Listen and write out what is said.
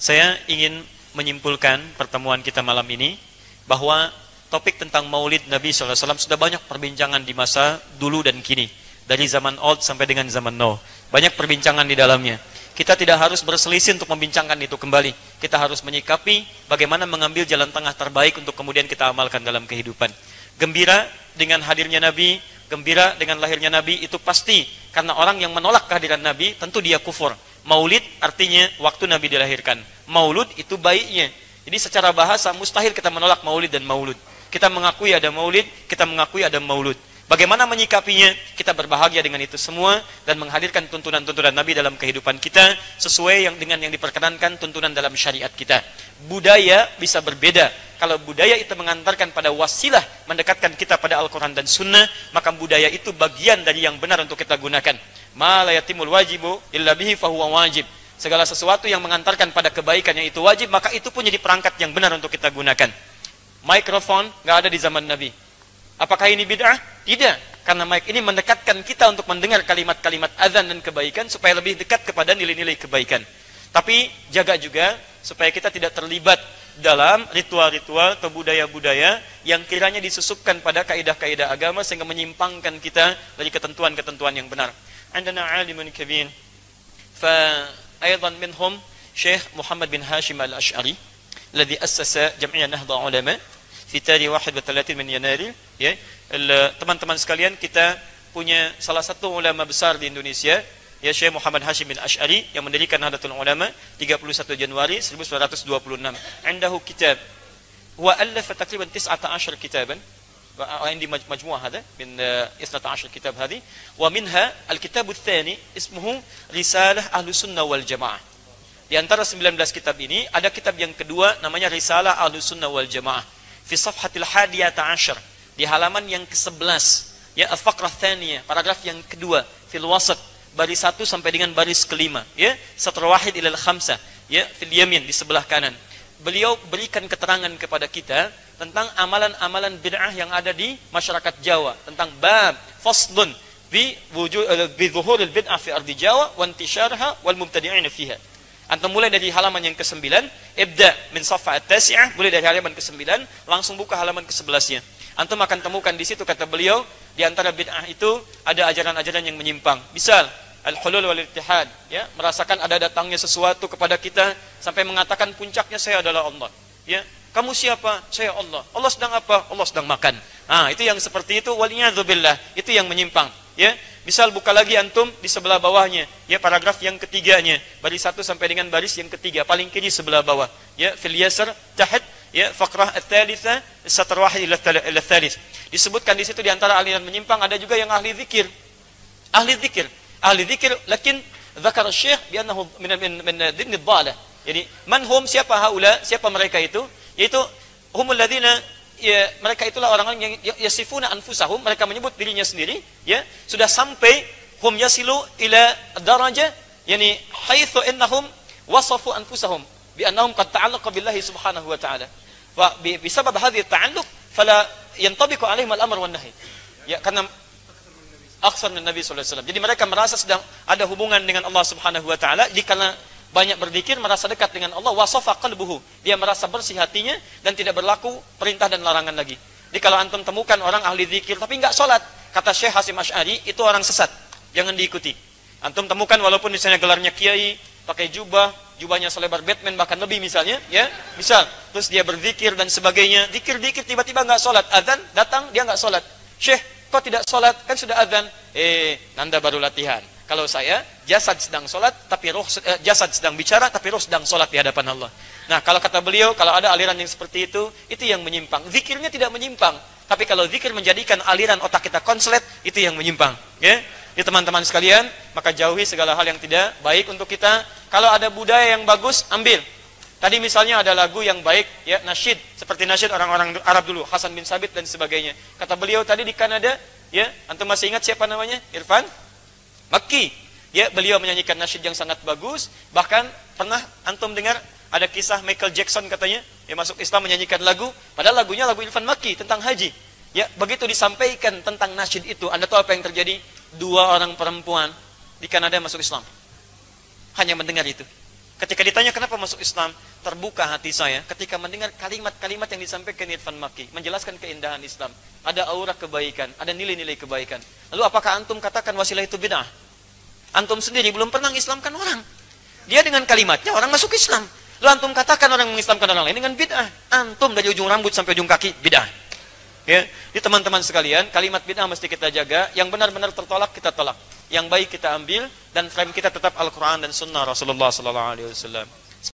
Saya ingin menyimpulkan pertemuan kita malam ini bahwa topik tentang Maulid Nabi SAW sudah banyak perbincangan di masa dulu dan kini, dari zaman old sampai dengan zaman now. Banyak perbincangan di dalamnya. Kita tidak harus berselisih untuk membincangkan itu kembali. Kita harus menyikapi bagaimana mengambil jalan tengah terbaik untuk kemudian kita amalkan dalam kehidupan. Gembira dengan hadirnya Nabi, gembira dengan lahirnya Nabi itu pasti, karena orang yang menolak kehadiran Nabi tentu dia kufur. Maulid artinya waktu Nabi dilahirkan. Maulud itu baiknya. Jadi secara bahasa mustahil kita menolak maulid dan maulud. Kita mengakui ada maulid, kita mengakui ada maulud. Bagaimana menyikapinya? Kita berbahagia dengan itu semua dan menghadirkan tuntunan-tuntunan Nabi dalam kehidupan kita sesuai dengan yang diperkenankan tuntunan dalam syariat kita. Budaya bisa berbeda. Kalau budaya itu mengantarkan pada wasilah mendekatkan kita pada Al-Quran dan Sunnah, maka budaya itu bagian dari yang benar untuk kita gunakan. Ma la yatimul wajibu illa bihi fahuwa wajib. Segala sesuatu yang mengantarkan pada kebaikan yang itu wajib, maka itu pun jadi perangkat yang benar untuk kita gunakan. Mikrofon nggak ada di zaman Nabi. Apakah ini bid'ah? Tidak, karena mic ini mendekatkan kita untuk mendengar kalimat-kalimat azan dan kebaikan supaya lebih dekat kepada nilai-nilai kebaikan. Tapi jaga juga supaya kita tidak terlibat dalam ritual-ritual atau budaya-budaya yang kiranya disusupkan pada kaidah-kaidah agama sehingga menyimpangkan kita dari ketentuan-ketentuan yang benar. Andana alimun kabir, fa aydan minhum Syekh Muhammad bin Hashim al-Ash'ari, alladhi assasa Jam'iyah Nahda Ulama fi tarikh 31 min Yanari. Ya, teman-teman sekalian, kita punya salah satu ulama besar di Indonesia, ya, Syekh Muhammad Hashim bin Ash'ari, yang mendirikan Nahdlatul Ulama 31 Januari 1926. Indahu kitab huwa allafa taqriban 19 kitaban عندي مجموعة هذا من 12 كتاب هذه ومنها الكتاب الثاني اسمه رسالة أهل السنة والجماعة. Di antara 19 kitab ini ada kitab yang kedua namanya Risalah Ahlus Sunnah wal Jamaah fi safhatil 11 di halaman yang ke-11, ya, al-faqrah tsaniyah, paragraf yang kedua, fil wasat, baris 1 sampai dengan baris kelima, ya, satr wahid ila al-khamsah, ya, fil yamin, di sebelah kanan. Beliau berikan keterangan kepada kita tentang amalan-amalan bid'ah yang ada di masyarakat Jawa, tentang bab faslun bi zuhuril bid'ah fi ardi Jawa wa intisharha wal mubtadi'in fiha. Antum mulai dari halaman yang ke-9, ibda min safha at-tasi'ah, mulai dari halaman ke-9 langsung buka halaman ke-11-nya. Antum akan temukan di situ, kata beliau, di antara bid'ah itu ada ajaran-ajaran yang menyimpang. Misal al-hulul wal ittihad, ya, merasakan ada datangnya sesuatu kepada kita sampai mengatakan puncaknya saya adalah Allah, ya. Kamu siapa? Saya Allah. Allah sedang apa? Allah sedang makan. Itu yang seperti itu, waliyadzubillah, itu yang menyimpang, ya. Misal buka lagi antum di sebelah bawahnya, ya, paragraf yang ketiganya, baris 1 sampai dengan baris yang ketiga, paling kiri sebelah bawah, ya, fil yasar tahat, ya, faqrah ats-tsalitsa satr wahid ila ats-tsalits. Disebutkan di situ di antara aliran menyimpang ada juga yang ahli zikir. Ahli zikir, lakin dzakar Syekh bi annahu min dhimn ad-dhalah. Jadi manhum, siapa haula, siapa mereka itu? Yaitu humul ladzina, ya, mereka itulah orang-orang yang yasifuna anfusahum, mereka menyebut dirinya sendiri, ya, sudah sampai hum yasilu ila darajah, yani haitsu innahum wasafu anfusahum bi annahum qad ta'allaqa billahi subhanahu wa ta'ala. Fa bisabab hadhihi at-ta'alluq fala yantabiqu alaihim al-amr wan nahy. Ya, karena aksar min Nabi sallallahu alaihi wasallam. Jadi mereka merasa sedang ada hubungan dengan Allah Subhanahu wa taala, jadi karena banyak berzikir merasa dekat dengan Allah, wasafa qalbuhu, dia merasa bersih hatinya dan tidak berlaku perintah dan larangan lagi. Jadi kalau antum temukan orang ahli zikir tapi enggak salat, kata Syekh Hasim Asy'ari, itu orang sesat, jangan diikuti. Antum temukan walaupun misalnya gelarnya kiai, pakai jubahnya selebar Batman bahkan lebih misalnya, ya, misal, terus dia berzikir dan sebagainya, zikir-zikir tiba-tiba enggak salat, azan datang dia enggak salat. Syekh, kok tidak salat? Kan sudah azan. Nanda baru latihan. Kalau saya, jasad sedang salat tapi roh, jasad sedang bicara tapi roh sedang salat di hadapan Allah. Nah, kalau kata beliau, kalau ada aliran yang seperti itu yang menyimpang. Zikirnya tidak menyimpang, tapi kalau zikir menjadikan aliran otak kita konslet, itu yang menyimpang, ya. Jadi teman-teman sekalian, maka jauhi segala hal yang tidak baik untuk kita. Kalau ada budaya yang bagus, ambil. Tadi misalnya ada lagu yang baik, ya, nasyid, seperti nasyid orang-orang Arab dulu, Hasan bin Sabit dan sebagainya. Kata beliau tadi di Kanada, ya, antum masih ingat siapa namanya? Irfan Makki, ya, beliau menyanyikan nasyid yang sangat bagus. Bahkan pernah antum dengar ada kisah Michael Jackson katanya, ya, masuk Islam menyanyikan lagu, padahal lagunya lagu Irfan Makki tentang haji. Ya, begitu disampaikan tentang nasyid itu, Anda tahu apa yang terjadi? 2 orang perempuan di Kanada masuk Islam. Hanya mendengar itu. Ketika ditanya kenapa masuk Islam, terbuka hati saya ketika mendengar kalimat-kalimat yang disampaikan Irfan Makki, menjelaskan keindahan Islam. Ada aura kebaikan, ada nilai-nilai kebaikan. Lalu apakah antum katakan wasilah itu bid'ah? Antum sendiri belum pernah mengislamkan orang. Dia dengan kalimatnya orang masuk Islam. Lalu antum katakan orang mengislamkan orang lain dengan bid'ah. Antum dari ujung rambut sampai ujung kaki bid'ah. Ya, di teman-teman sekalian, kalimat bid'ah mesti kita jaga. Yang benar-benar tertolak kita tolak. Yang baik kita ambil, dan frame kita tetap Al-Quran dan Sunnah Rasulullah SAW.